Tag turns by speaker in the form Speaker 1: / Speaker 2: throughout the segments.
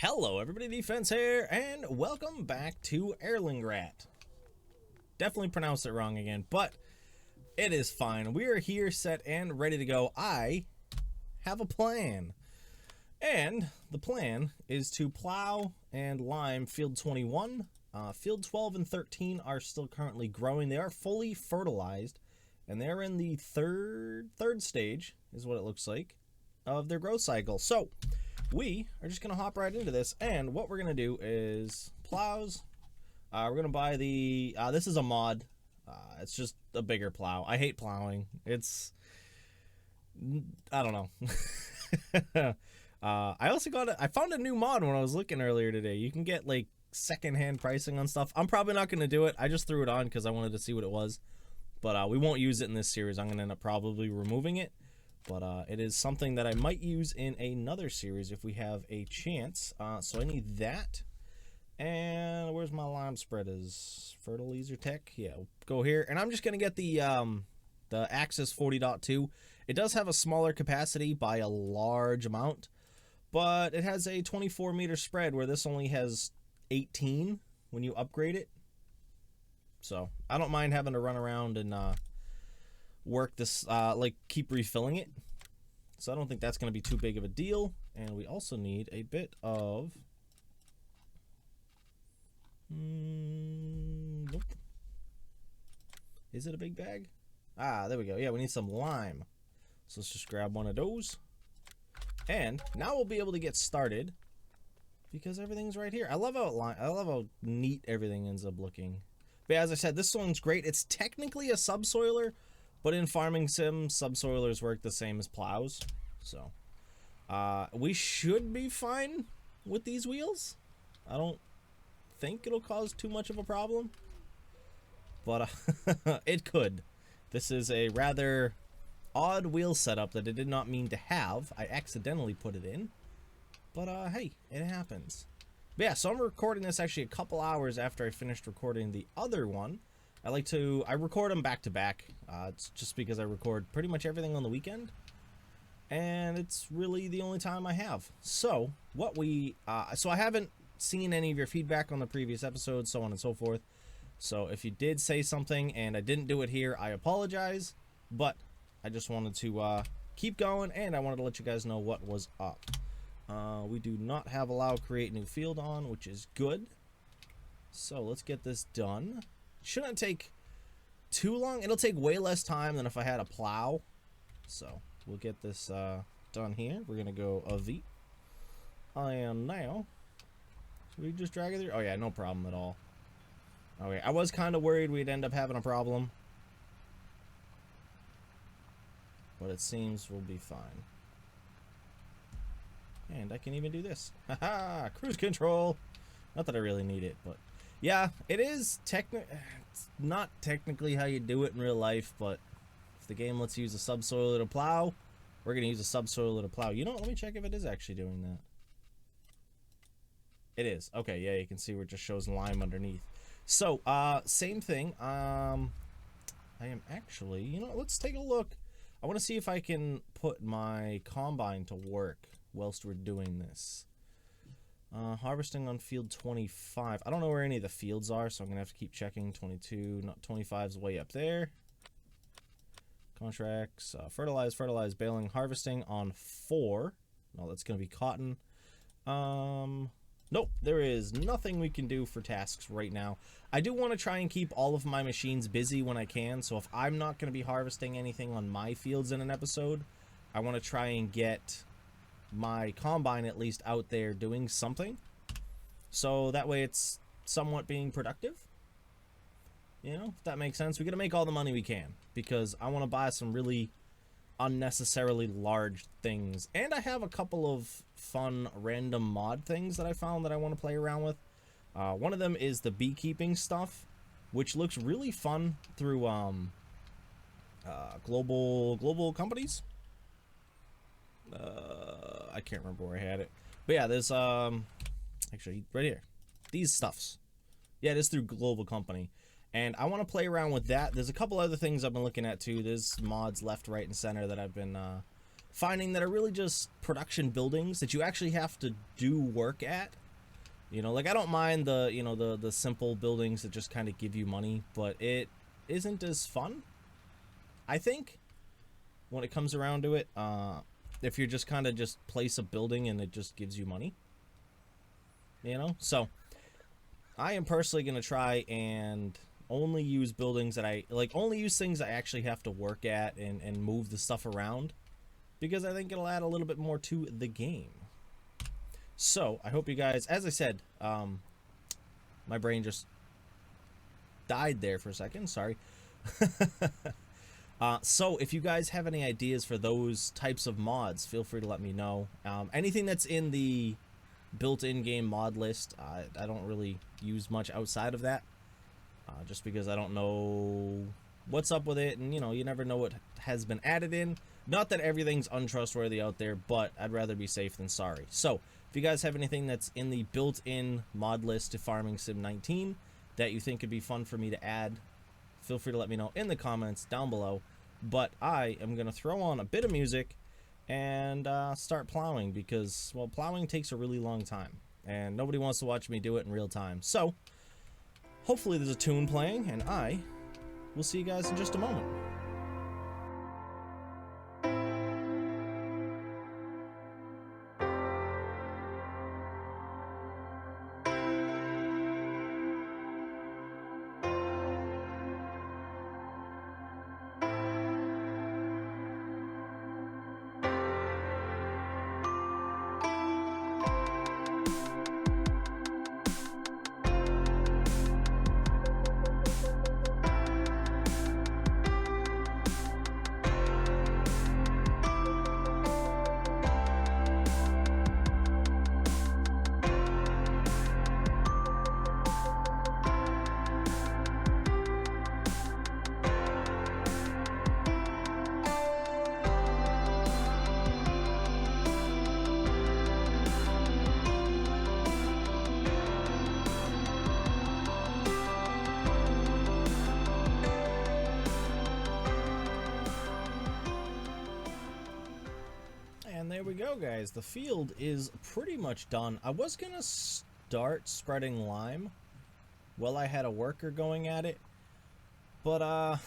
Speaker 1: Hello everybody, Defense here, and welcome back to Erlengrat. Definitely pronounced it wrong again, but it is fine. We are here, set, and ready to go. I have a plan. And the plan is to plow and lime field 21. Field 12 and 13 are still currently growing. They are fully fertilized, and they're in the third stage, is what it looks like, of their growth cycle. So we are just going to hop right into this, and what we're going to do is plows. We're going to buy the, this is a mod. It's just a bigger plow. I hate plowing. It's, I don't know. I also I found a new mod when I was looking earlier today. You can get like secondhand pricing on stuff. I'm probably not going to do it. I just threw it on because I wanted to see what it was. But we won't use it in this series. I'm going to end up probably removing it. But it is something that I might use in another series if we have a chance. So I need that. And where's my lime spreaders? Fertilizer Tech? Yeah, we'll go here. And I'm just going to get the Axis 40.2. It does have a smaller capacity by a large amount. But it has a 24 meter spread where this only has 18 when you upgrade it. So I don't mind having to run around and work this, like keep refilling it. So I don't think that's going to be too big of a deal. And we also need a bit of, nope. Is it a big bag? Ah, there we go. Yeah, we need some lime. So let's just grab one of those. And now we'll be able to get started because everything's right here. I love how neat everything ends up looking. But as I said, this one's great. It's technically a subsoiler, but in farming sim, subsoilers work the same as plows. So we should be fine with these wheels. I don't think it'll cause too much of a problem, but it could. This is a rather odd wheel setup that I did not mean to have. I accidentally put it in, but hey, it happens. But yeah, so I'm recording this actually a couple hours after I finished recording the other one. I record them back to back. It's just because I record pretty much everything on the weekend, and it's really the only time I have. So what so I haven't seen any of your feedback on the previous episodes, so on and so forth. So if you did say something and I didn't do it here, I apologize, but I just wanted to keep going, and I wanted to let you guys know what was up. We do not have allow create new field on, which is good. So let's get this done. Shouldn't take too long. It'll take way less time than if I had a plow. So we'll get this done here. We're gonna go Avit. And now, should we just drag it through? Oh yeah, no problem at all. Okay, I was kind of worried we'd end up having a problem, but it seems we'll be fine. And I can even do this. Haha, cruise control. Not that I really need it, but yeah, it is it's not technically how you do it in real life, but if the game lets you use a subsoiler to plow, we're going to use a subsoiler to plow. You know what? Let me check if it is actually doing that. It is. Okay, yeah, you can see where it just shows lime underneath. So, same thing. I am actually, you know, let's take a look. I want to see if I can put my combine to work whilst we're doing this. Harvesting on field 25. I don't know where any of the fields are, so I'm going to have to keep checking. 22, not 25's way up there. Contracts, fertilize, baling, harvesting on 4. No, that's going to be cotton. Nope, there is nothing we can do for tasks right now. I do want to try and keep all of my machines busy when I can, so if I'm not going to be harvesting anything on my fields in an episode, I want to try and get my combine at least out there doing something, so that way it's somewhat being productive. You know, if that makes sense. We gotta make all the money we can because I want to buy some really unnecessarily large things, and I have a couple of fun random mod things that I found that I want to play around with. One of them is the beekeeping stuff, which looks really fun through global companies. I can't remember where I had it, but yeah, there's actually right here, these stuffs. Yeah, it is through global company, and I want to play around with that. There's a couple other things I've been looking at too. There's mods left, right, and center that I've been finding that are really just production buildings that you actually have to do work at. You know, like I don't mind the, you know, the simple buildings that just kind of give you money, but it isn't as fun, I think, when it comes around to it. If you're just kind of just place a building and it just gives you money, you know. So I am personally going to try and only use buildings that I like, only use things I actually have to work at and move the stuff around, because I think it'll add a little bit more to the game. So I hope you guys, as I said, my brain just died there for a second, sorry. So if you guys have any ideas for those types of mods, feel free to let me know. Anything that's in the built-in game mod list, I don't really use much outside of that, just because I don't know what's up with it, and you know, you never know what has been added in. Not that everything's untrustworthy out there, but I'd rather be safe than sorry. So if you guys have anything that's in the built-in mod list to Farming Sim 19 that you think could be fun for me to add, feel free to let me know in the comments down below. But I am going to throw on a bit of music and start plowing, because, well, plowing takes a really long time, and nobody wants to watch me do it in real time. So hopefully there's a tune playing, and I will see you guys in just a moment. There we go, guys. The field is pretty much done. I was gonna start spreading lime while I had a worker going at it, but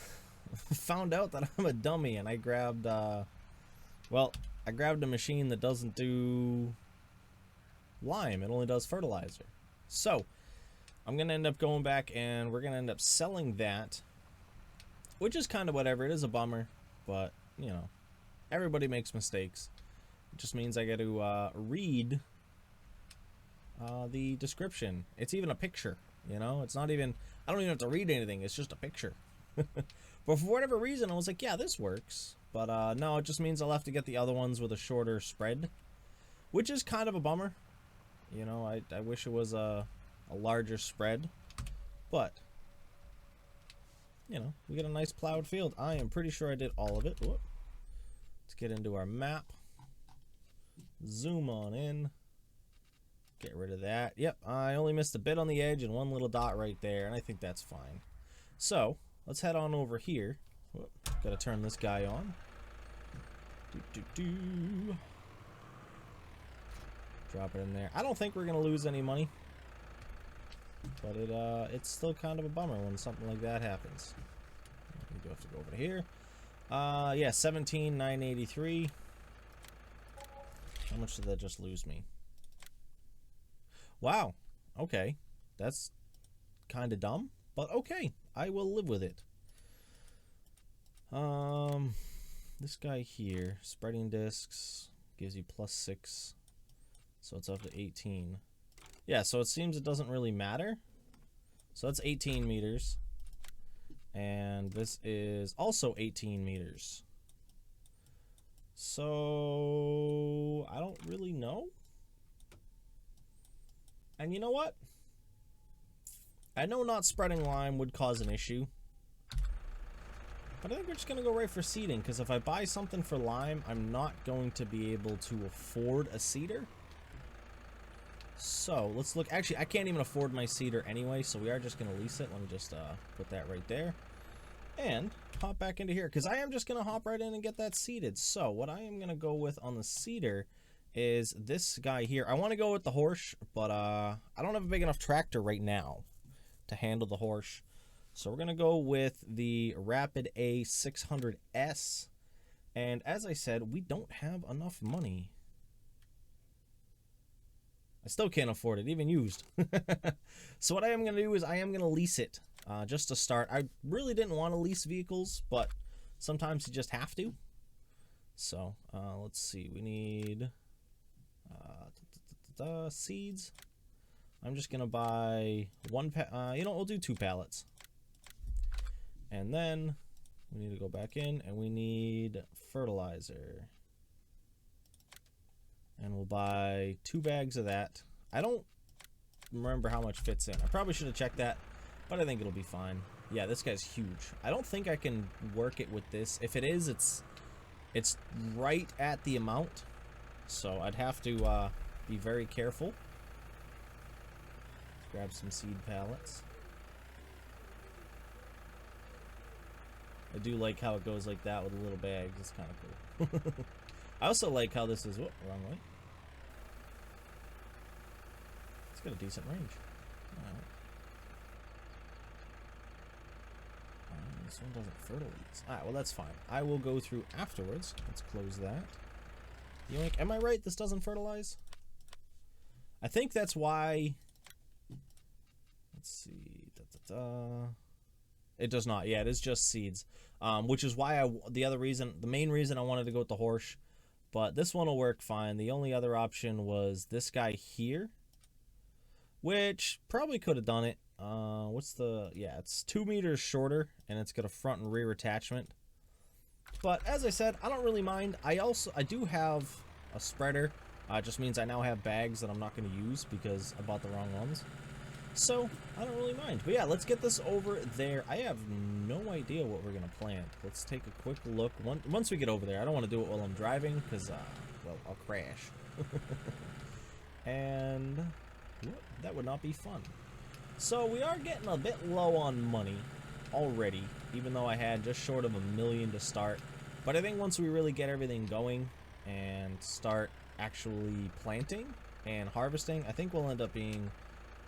Speaker 1: found out that I'm a dummy, and I grabbed well, I grabbed a machine that doesn't do lime, it only does fertilizer. So I'm gonna end up going back, and we're gonna end up selling that, which is kind of whatever. It is a bummer, but you know, everybody makes mistakes. It just means I got to read the description. It's even a picture, you know? It's not even, I don't even have to read anything. It's just a picture. But for whatever reason, I was like, yeah, this works. But no, it just means I'll have to get the other ones with a shorter spread, which is kind of a bummer. You know, I wish it was a larger spread. But, you know, we get a nice plowed field. I am pretty sure I did all of it. Whoop. Let's get into our map. Zoom on in. Get rid of that. Yep, I only missed a bit on the edge and one little dot right there, and I think that's fine. So, let's head on over here. Whoop, gotta turn this guy on. Drop it in there. I don't think we're gonna lose any money, but it's still kind of a bummer when something like that happens. We do have to go over to here. Yeah, 17,983. How much did that just lose me? Wow. Okay. That's kind of dumb, but okay. I will live with it. This guy here, spreading discs, gives you +6. So it's up to 18. Yeah, so it seems it doesn't really matter. So that's 18 meters. And this is also 18 meters. So I don't really know. And you know what? I know not spreading lime would cause an issue, but I think we're just gonna go right for seeding, because if I buy something for lime, I'm not going to be able to afford a seeder. So let's look. Actually, I can't even afford my seeder anyway, so we are just gonna lease it. Let me just put that right there. and hop back into here, because I am just going to hop right in and get that seeded. So what I am going to go with on the seeder is this guy here. I want to go with the horse, but I don't have a big enough tractor right now to handle the horse. So we're going to go with the Rapid A 600S. And as I said, we don't have enough money. I still can't afford it, even used. So what I am going to do is I am going to lease it just to start. I really didn't want to lease vehicles, but sometimes you just have to. So let's see. We need seeds. I'm just going to buy one. We'll do 2 pallets. And then we need to go back in and we need fertilizer. And we'll buy 2 bags of that. I don't remember how much fits in. I probably should have checked that, but I think it'll be fine. Yeah, this guy's huge. I don't think I can work it with this. If it is, it's right at the amount. So I'd have to be very careful. Let's grab some seed pallets. I do like how it goes like that with a little bag. It's kind of cool. I also like how this is... Whoop, wrong way. It's got a decent range. This one doesn't fertilize. Alright, well that's fine. I will go through afterwards. Let's close that. Yoink. Am I right? This doesn't fertilize? I think that's why... Let's see. It does not. Yeah, it is just seeds. Which is why the main reason I wanted to go with the horse. But this one will work fine. The only other option was this guy here, which probably could have done it. Yeah, it's 2 meters shorter, and it's got a front and rear attachment. But as I said, I don't really mind. I do have a spreader. It just means I now have bags that I'm not going to use because I bought the wrong ones. So, I don't really mind. But yeah, let's get this over there. I have no idea what we're going to plant. Let's take a quick look. Once we get over there, I don't want to do it while I'm driving because, well, I'll crash. And that would not be fun. So, we are getting a bit low on money already, even though I had just short of $1 million to start. But I think once we really get everything going and start actually planting and harvesting, I think we'll end up being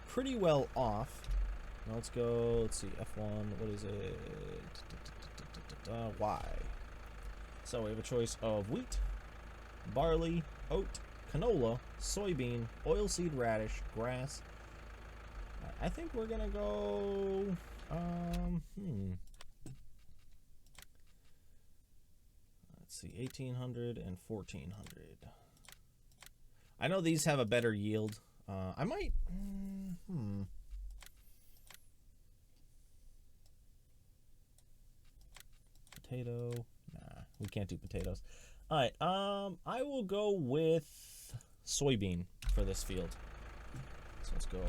Speaker 1: pretty well off. Now let's go, let's see, F1, what is it? Y. So we have a choice of wheat, barley, oat, canola, soybean, oilseed radish, grass. I think we're gonna go, let's see, 1800 and 1400. I know these have a better yield. I might... Potato. Nah, we can't do potatoes. Alright, I will go with soybean for this field. So let's go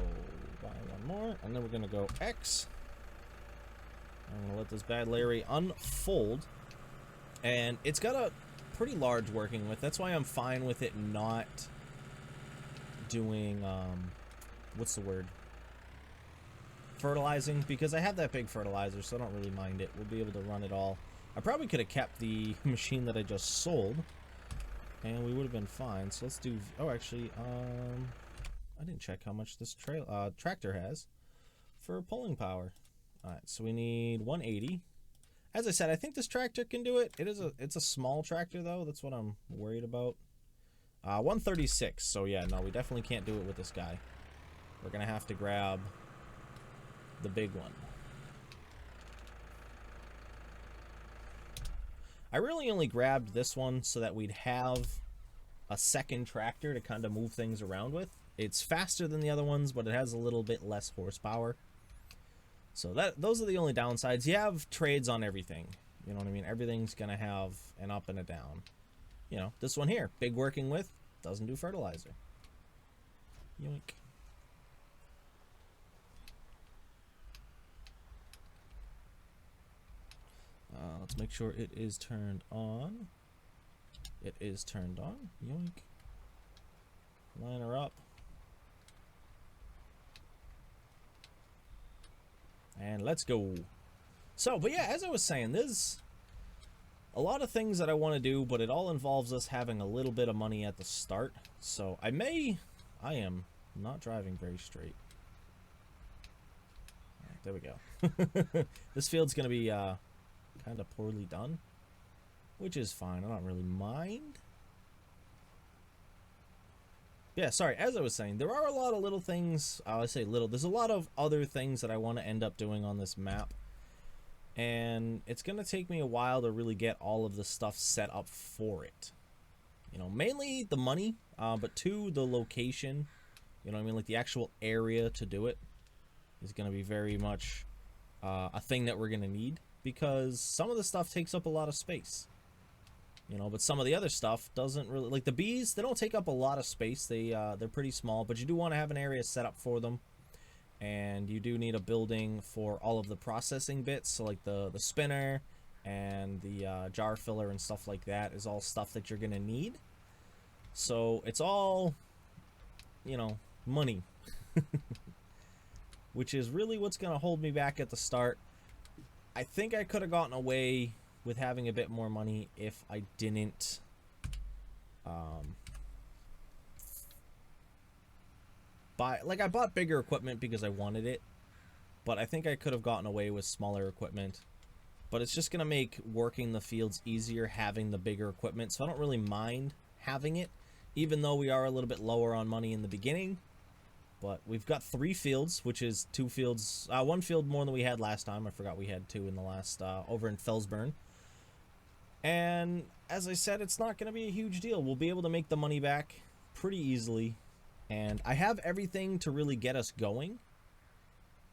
Speaker 1: buy one more, and then we're going to go X. I'm going to let this bad Larry unfold. And it's got a pretty large working with. That's why I'm fine with it not doing, what's the word? Fertilizing, because I have that big fertilizer, so I don't really mind it. We'll be able to run it all. I probably could have kept the machine that I just sold, and we would have been fine. So let's do, oh, actually, I didn't check how much this tractor has for pulling power. Alright, so we need 180. As I said, I think this tractor can do it. It's a small tractor, though. That's what I'm worried about. 136. So yeah, no, we definitely can't do it with this guy. We're gonna have to grab the big one. I really only grabbed this one so that we'd have a second tractor to kind of move things around with. It's faster than the other ones, but it has a little bit less horsepower. So those are the only downsides. You have trades on everything. You know what I mean? Everything's gonna have an up and a down. You know, this one here, big working with, doesn't do fertilizer. Yoink. Let's make sure it is turned on. It is turned on. Yoink. Line her up. And let's go. So, but yeah, as I was saying, there's a lot of things that I want to do, but it all involves us having a little bit of money at the start. So I am not driving very straight. All right, there we go. This field's going to be kind of poorly done, which is fine. I don't really mind. Yeah, sorry, as I was saying, there are a lot of little things. I say little. There's a lot of other things that I want to end up doing on this map. And it's going to take me a while to really get all of the stuff set up for it. You know, mainly the money, but two, the location. You know what I mean? Like the actual area to do it is going to be very much a thing that we're going to need. Because some of the stuff takes up a lot of space. You know, but some of the other stuff doesn't really... Like the bees, they don't take up a lot of space. They're pretty small, but you do want to have an area set up for them. And you do need a building for all of the processing bits. So like the spinner and the jar filler and stuff like that is all stuff that you're going to need. So it's all, you know, money. Which is really what's going to hold me back at the start. I think I could have gotten away with having a bit more money if I didn't I bought bigger equipment because I wanted it, but I think I could have gotten away with smaller equipment. But it's just gonna make working the fields easier having the bigger equipment, so I don't really mind having it, even though we are a little bit lower on money in the beginning. But we've got 3 fields, which is 2 fields, 1 field more than we had last time. I forgot we had 2 in the last, over in Felsburn. And as I said, it's not going to be a huge deal. We'll be able to make the money back pretty easily. And I have everything to really get us going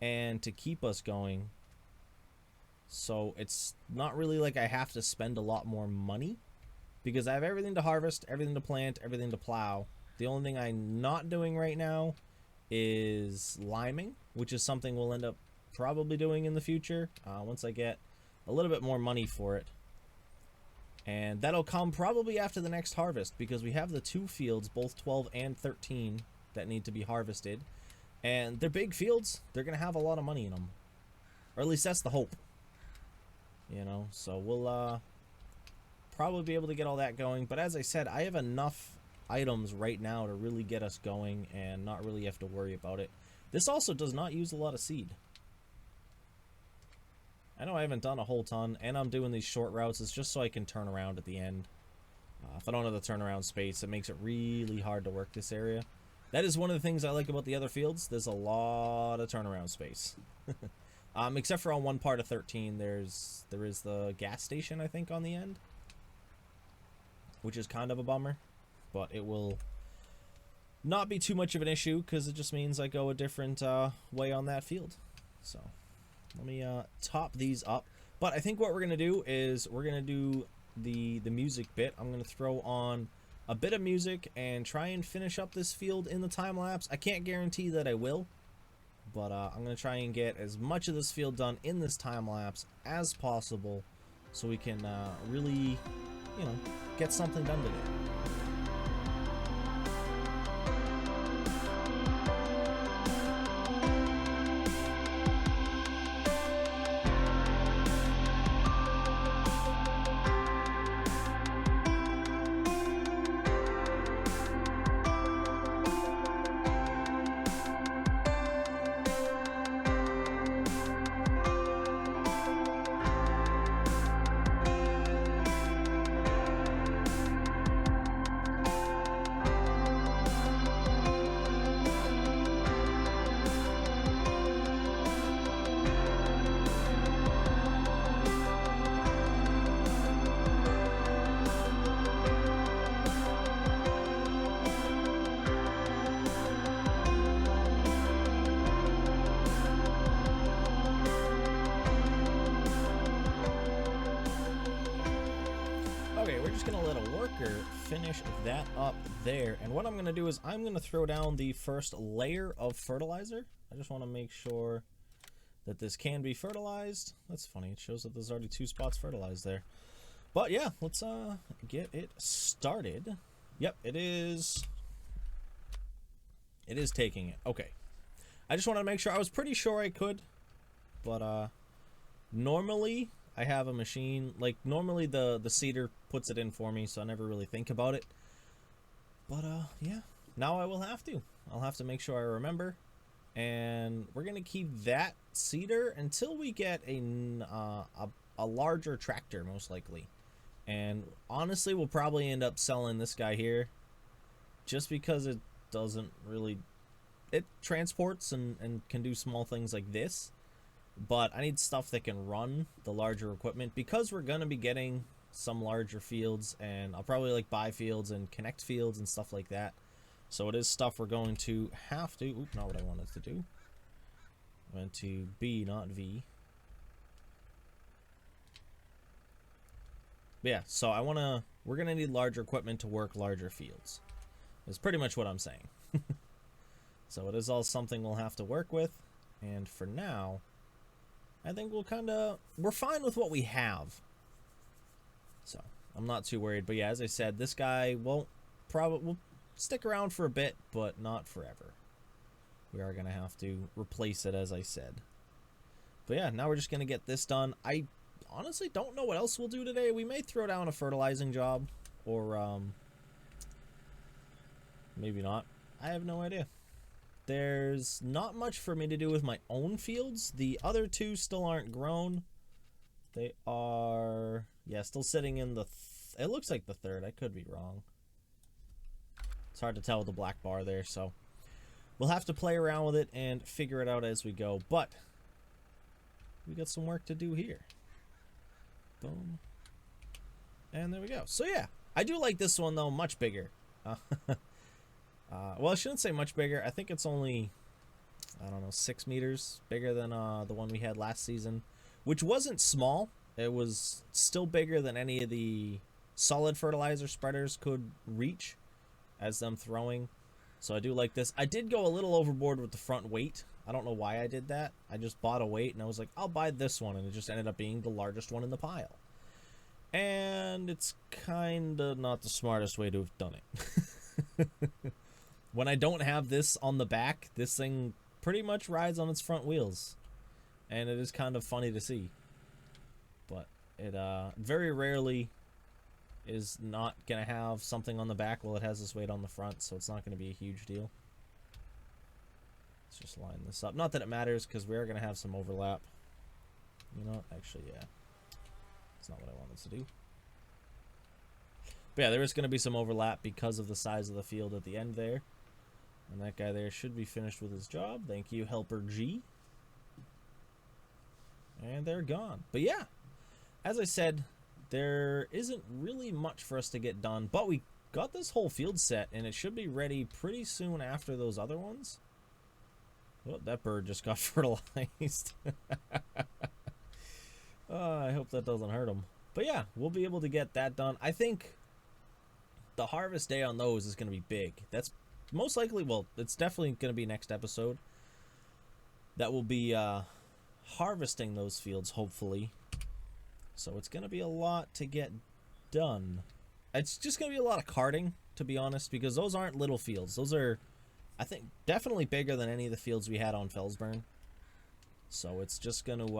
Speaker 1: and to keep us going. So it's not really like I have to spend a lot more money because I have everything to harvest, everything to plant, everything to plow. The only thing I'm not doing right now is liming, which is something we'll end up probably doing in the future once I get a little bit more money for it. And that'll come probably after the next harvest because we have the 2 fields, both 12 and 13, that need to be harvested. And they're big fields. They're going to have a lot of money in them. Or at least that's the hope. You know, so we'll probably be able to get all that going. But as I said, I have enough items right now to really get us going and not really have to worry about it. This also does not use a lot of seed. I know I haven't done a whole ton, and I'm doing these short routes. It's just so I can turn around at the end. If I don't have the turnaround space, it makes it really hard to work this area. That is one of the things I like about the other fields. There's a lot of turnaround space. Except for on one part of 13, there is the gas station, I think, on the end. Which is kind of a bummer. But it will not be too much of an issue, because it just means I go a different way on that field. So... let me top these up. But I think what we're going to do is we're going to do the music bit. I'm going to throw on a bit of music and try and finish up this field in the time lapse. I can't guarantee that I will. But I'm going to try and get as much of this field done in this time lapse as possible. So we can really, you know, get something done today. Finish that up there, and what I'm going to do is I'm going to throw down the first layer of fertilizer. I just want to make sure that this can be fertilized. That's funny, it shows that there's already 2 spots fertilized there. But yeah, let's get it started. Yep, it is taking it. Okay, I just wanted to make sure. I was pretty sure I could, but Normally, I have a machine, like, normally the seeder puts it in for me, so I never really think about it. But, yeah, now I will have to. I'll have to make sure I remember. And we're going to keep that seeder until we get a larger tractor, most likely. And honestly, we'll probably end up selling this guy here, just because it doesn't really... It transports and can do small things like this. But I need stuff that can run the larger equipment, because we're going to be getting some larger fields, and I'll probably like buy fields and connect fields and stuff like that. So it is stuff we're going to have to... Oop, not what I wanted to do. I went to B, not V. But yeah, so we're going to need larger equipment to work larger fields. That's pretty much what I'm saying. So it is all something we'll have to work with. And for now, I think we're fine with what we have. So I'm not too worried. But yeah, as I said, this guy will stick around for a bit, but not forever. We are going to have to replace it, as I said. But yeah, now we're just going to get this done. I honestly don't know what else we'll do today. We may throw down a fertilizing job, or maybe not. I have no idea. There's not much for me to do with my own fields. The other two still aren't grown. They are, yeah, still sitting in the... It looks like the third. I could be wrong. It's hard to tell with the black bar there, so we'll have to play around with it and figure it out as we go. But we got some work to do here. Boom. And there we go. So yeah, I do like this one though, much bigger. Well, I shouldn't say much bigger. I think it's only, I don't know, 6 meters bigger than the one we had last season, which wasn't small. It was still bigger than any of the solid fertilizer spreaders could reach as them throwing. So I do like this. I did go a little overboard with the front weight. I don't know why I did that. I just bought a weight and I was like, I'll buy this one, and it just ended up being the largest one in the pile. And it's kind of not the smartest way to have done it. When I don't have this on the back, this thing pretty much rides on its front wheels. And it is kind of funny to see. But it very rarely is not going to have something on the back while it has this weight on the front, so it's not going to be a huge deal. Let's just line this up. Not that it matters, because we are going to have some overlap. You know, actually, yeah. That's not what I wanted to do. But yeah, there is going to be some overlap because of the size of the field at the end there. And that guy there should be finished with his job. Thank you, Helper G. And they're gone. But yeah, as I said, there isn't really much for us to get done. But we got this whole field set, and it should be ready pretty soon after those other ones. Oh, that bird just got fertilized. I hope that doesn't hurt him. But yeah, we'll be able to get that done. I think the harvest day on those is going to be big. That's most likely, well, it's definitely going to be next episode that will be harvesting those fields, hopefully. So it's going to be a lot to get done. It's just going to be a lot of carting, to be honest, because those aren't little fields. Those are, I think, definitely bigger than any of the fields we had on Felsburn. So it's just going to,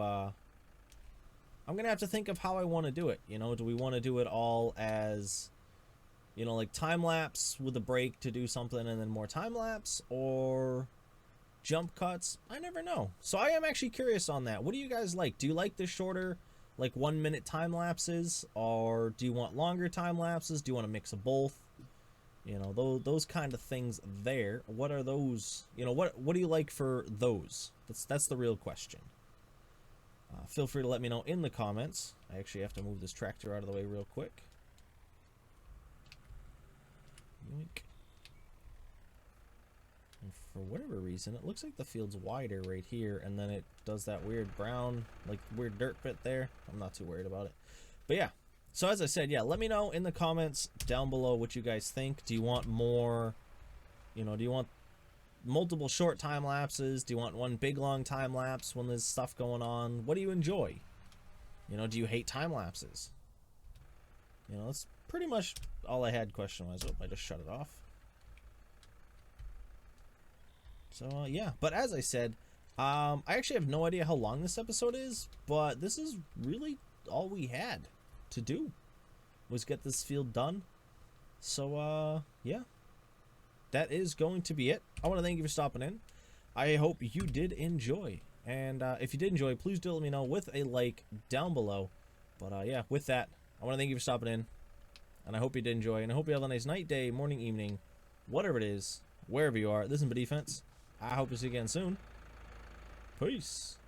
Speaker 1: I'm going to have to think of how I want to do it. You know, do we want to do it all as, you know, like time-lapse with a break to do something and then more time-lapse, or jump cuts? I never know. So I am actually curious on that. What do you guys like? Do you like the shorter, like 1 minute time-lapses, or do you want longer time-lapses? Do you want a mix of both? You know, those kind of things there. What are those? You know, what do you like for those? That's the real question. Feel free to let me know in the comments. I actually have to move this tractor out of the way real quick. Yoink. And for whatever reason, it looks like the field's wider right here, and then it does that weird brown, like weird dirt bit there. I'm not too worried about it. But yeah, so as I said, yeah, let me know in the comments down below what you guys think. Do you want more, you know, do you want multiple short time lapses? Do you want one big long time lapse when there's stuff going on? What do you enjoy? You know, do you hate time lapses? You know, that's pretty much all I had question-wise. Oh, I just shut it off. So, yeah. But as I said, I actually have no idea how long this episode is, but this is really all we had to do was get this field done. So, yeah, that is going to be it. I want to thank you for stopping in. I hope you did enjoy. And if you did enjoy, please do let me know with a like down below. But yeah, with that, I want to thank you for stopping in. And I hope you did enjoy. And I hope you have a nice night, day, morning, evening, whatever it is, wherever you are. This is Defense. I hope to see you again soon. Peace.